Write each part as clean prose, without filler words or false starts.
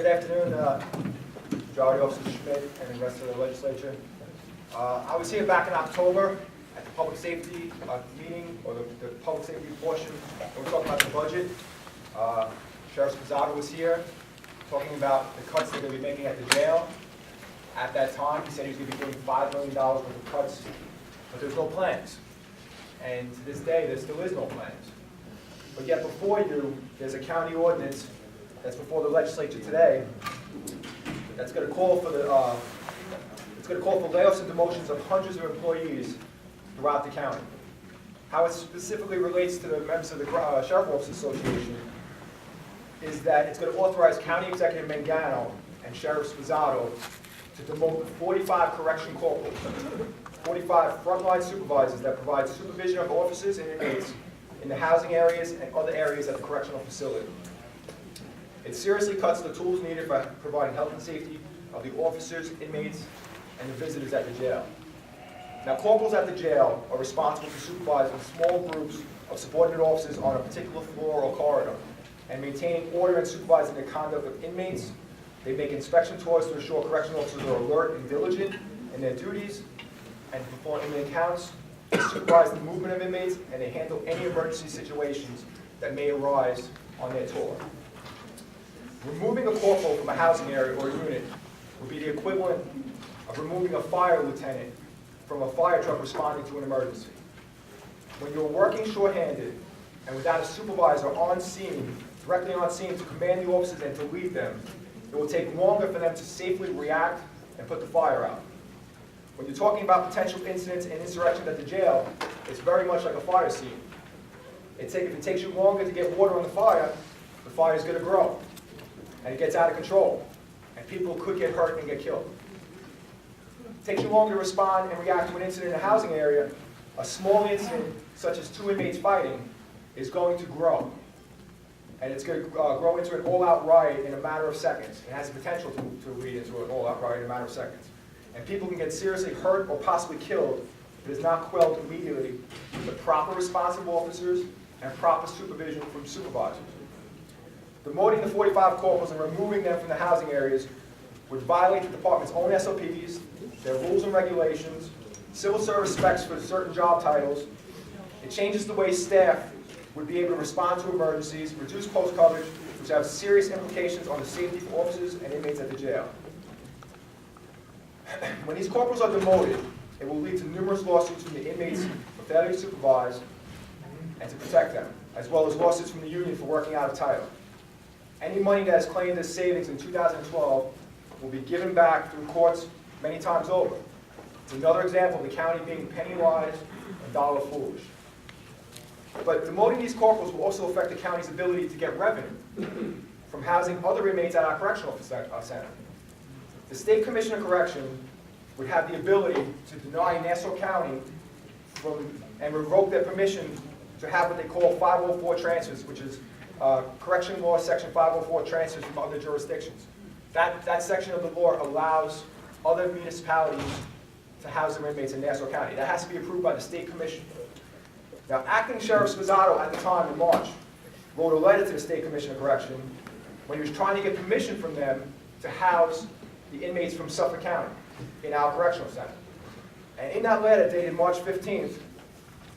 Good afternoon, Majority Officer Schmidt and the rest of the legislature. I was here back in October at the public safety meeting, or the public safety portion, and we were talking about the budget. Sheriff Spazzato was here talking about the cuts they're going to be making at the jail. At that time, he said he was going to be getting $5 million worth of cuts, but there's no plans. And to this day, there still is no plans. But yet before you, there's a county ordinance that's before the legislature today that's going to call for layoffs and demotions of hundreds of employees throughout the county. How it specifically relates to the members of the Sheriff Officers Association is that it's going to authorize County Executive Mangano and Sheriff Spazzato to demote 45 correction corporals, 45 frontline supervisors that provide supervision of officers and inmates in the housing areas and other areas at the correctional facility. It seriously cuts the tools needed for providing health and safety of the officers, inmates, and the visitors at the jail. Now, corporals at the jail are responsible for supervising small groups of subordinate officers on a particular floor or corridor and maintaining order and supervising the conduct of inmates. They make inspection tours to ensure correctional officers are alert and diligent in their duties and perform inmate counts. They supervise the movement of inmates, and they handle any emergency situations that may arise on their tour. Removing a corporal from a housing area or unit would be the equivalent of removing a fire lieutenant from a fire truck responding to an emergency. When you're working shorthanded and without a supervisor on scene, directly on scene to command the officers and to lead them, it will take longer for them to safely react and put the fire out. When you're talking about potential incidents and insurrections at the jail, it's very much like a fire scene. If it takes you longer to get water on the fire is going to grow, and it gets out of control, and people could get hurt and get killed. It takes you longer to respond and react to an incident in a housing area. A small incident, such as 2 inmates fighting, is going to grow. And it's going to grow into an all-out riot in a matter of seconds. It has the potential to lead into an all-out riot in a matter of seconds. And people can get seriously hurt or possibly killed if it is not quelled immediately with the proper responsive officers and proper supervision from supervisors. Demoting the 45 corporals and removing them from the housing areas would violate the department's own SOPs, their rules and regulations, civil service specs for certain job titles. It changes the way staff would be able to respond to emergencies, reduce post coverage, which have serious implications on the safety of officers and inmates at the jail. When these corporals are demoted, it will lead to numerous lawsuits from the inmates for failure to supervise and to protect them, as well as lawsuits from the union for working out of title. Any money that is claimed as savings in 2012 will be given back through courts many times over. It's another example of the county being penny-wise and dollar-foolish. But demoting these corporals will also affect the county's ability to get revenue from housing other inmates at our correctional center. The State Commission of Correction would have the ability to deny Nassau County and revoke their permission to have what they call 504 transfers, which is Correction Law Section 504 transfers from other jurisdictions. That section of the law allows other municipalities to house their inmates in Nassau County. That has to be approved by the State Commission. Now, Acting Sheriff Spazzato at the time in March wrote a letter to the State Commission of Correction when he was trying to get permission from them to house the inmates from Suffolk County in our correctional center. And in that letter dated March 15th,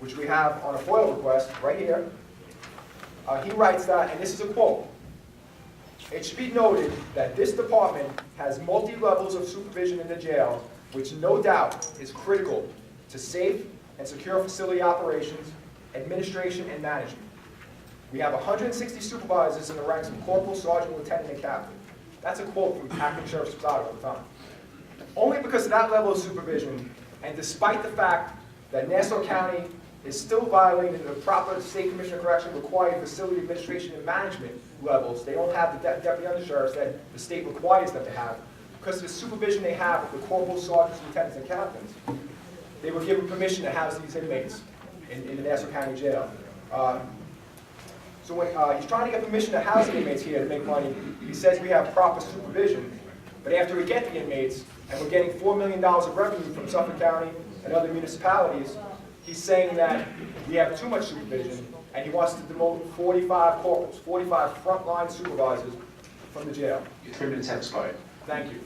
which we have on a FOIL request right here, he writes that, and this is a quote, "It should be noted that this department has multi-levels of supervision in the jail, which no doubt is critical to safe and secure facility operations, administration, and management. We have 160 supervisors in the ranks of corporal, sergeant, lieutenant, and captain." That's a quote from Acting Sheriff Spazzato at the time. Only because of that level of supervision, and despite the fact that Nassau County is still violating the proper State Commission of Correction required facility administration and management levels. They don't have the deputy undersheriffs that the state requires them to have. Because of the supervision they have of the corporals, sergeants, lieutenants, and captains, they were given permission to house these inmates in the Nassau County Jail. So when he's trying to get permission to house the inmates here to make money, he says we have proper supervision. But after we get the inmates, and we're getting $4 million of revenue from Suffolk County and other municipalities, he's saying that we have too much supervision, and he wants to demote 45 corporals, 45 frontline supervisors from the jail. Your 3 minutes have expired. Thank you.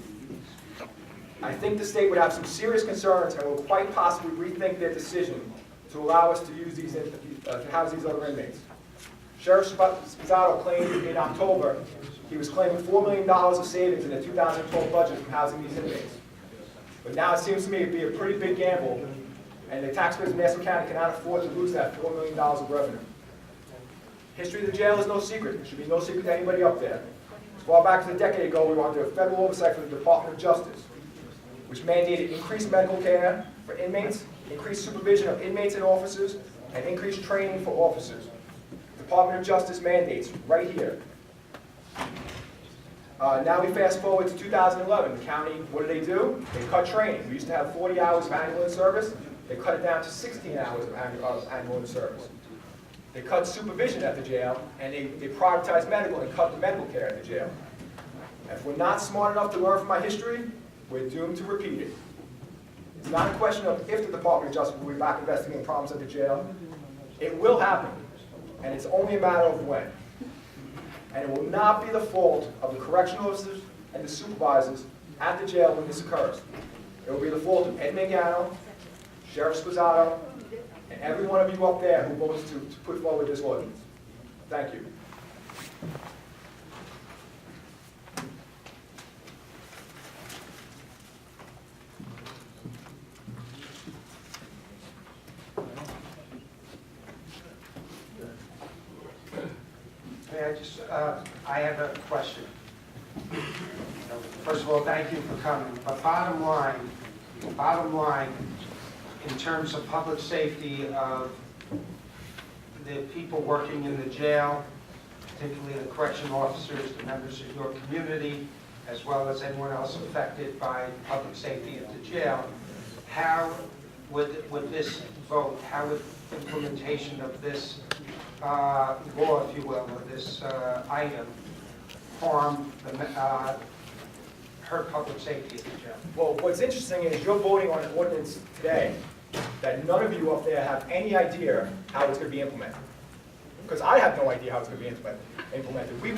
I think the state would have some serious concerns and will quite possibly rethink their decision to allow us to use these, to house these other inmates. Sheriff Spazzato claimed in October he was claiming $4 million of savings in the 2012 budget from housing these inmates. But now it seems to me to be a pretty big gamble, and the taxpayers of Nassau County cannot afford to lose that $4 million of revenue. History of the jail is no secret. It should be no secret to anybody up there. As far back as a decade ago, we were under federal oversight from the Department of Justice, which mandated increased medical care for inmates, increased supervision of inmates and officers, and increased training for officers. Department of Justice mandates right here. Now we fast forward to 2011. The county, what do? They cut training. We used to have 40 hours of annual in-service. They cut it down to 16 hours of annual in-service. They cut supervision at the jail, and they privatized medical and cut the medical care at the jail. If we're not smart enough to learn from our history, we're doomed to repeat it. It's not a question of if the Department of Justice will be back investigating problems at the jail. It will happen, and it's only a matter of when. And it will not be the fault of the correctional officers and the supervisors at the jail when this occurs. It will be the fault of Ed Mangano, Sheriff Spazzato, and every one of you up there who votes to put forward this ordinance. Thank you. I have a question. First of all, thank you for coming. But bottom line, in terms of public safety of the people working in the jail, particularly the correctional officers, the members of your community, as well as anyone else affected by public safety at the jail, how would this vote, how would implementation of this law, if you will, of this item, harm hurt public safety at the jail? Well, what's interesting is you're voting on an ordinance today that none of you up there have any idea how it's going to be implemented. Because I have no idea how it's going to be implemented. We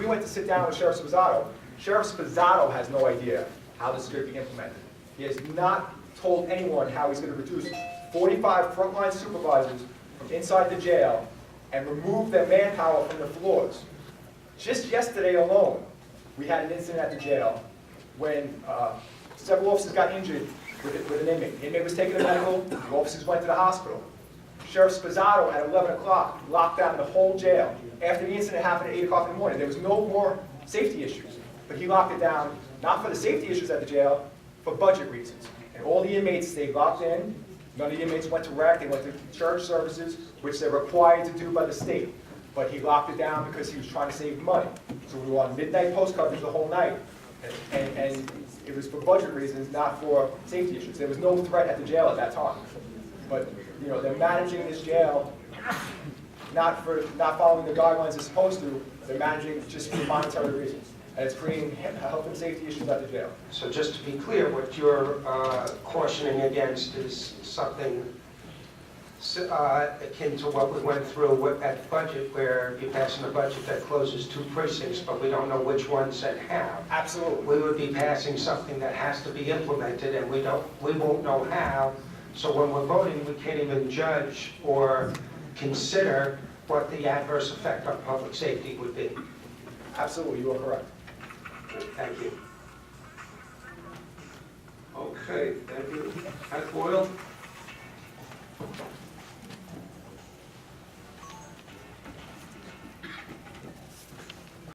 went to sit down with Sheriff Spazzato. Sheriff Spazzato has no idea how this is going to be implemented. He has not told anyone how he's going to reduce 45 frontline supervisors from inside the jail and remove their manpower from the floors. Just yesterday alone, we had an incident at the jail when several officers got injured with an inmate. The inmate was taken to medical, the officers went to the hospital. Sheriff Spazzato at 11 o'clock locked down the whole jail. After the incident happened at 8 o'clock in the morning, there was no more safety issues. But he locked it down, not for the safety issues at the jail, for budget reasons. And all the inmates stayed locked in. None of the inmates went to rec, they went to church services, which they're required to do by the state. But he locked it down because he was trying to save money. So we were on midnight post coverage the whole night. And it was for budget reasons, not for safety issues. There was no threat at the jail at that time. But you know, they're managing this jail not following the guidelines they're supposed to. They're managing just for monetary reasons. And it's creating health and safety issues at the jail. So just to be clear, what you're cautioning against is something akin to what we went through at the budget, where you're passing a budget that closes 2 precincts, but we don't know which ones and how. Absolutely. We would be passing something that has to be implemented, and we won't know how. So when we're voting, we can't even judge or consider what the adverse effect on public safety would be. Absolutely, you are correct. Thank you. Okay, thank you. Pat Boyle?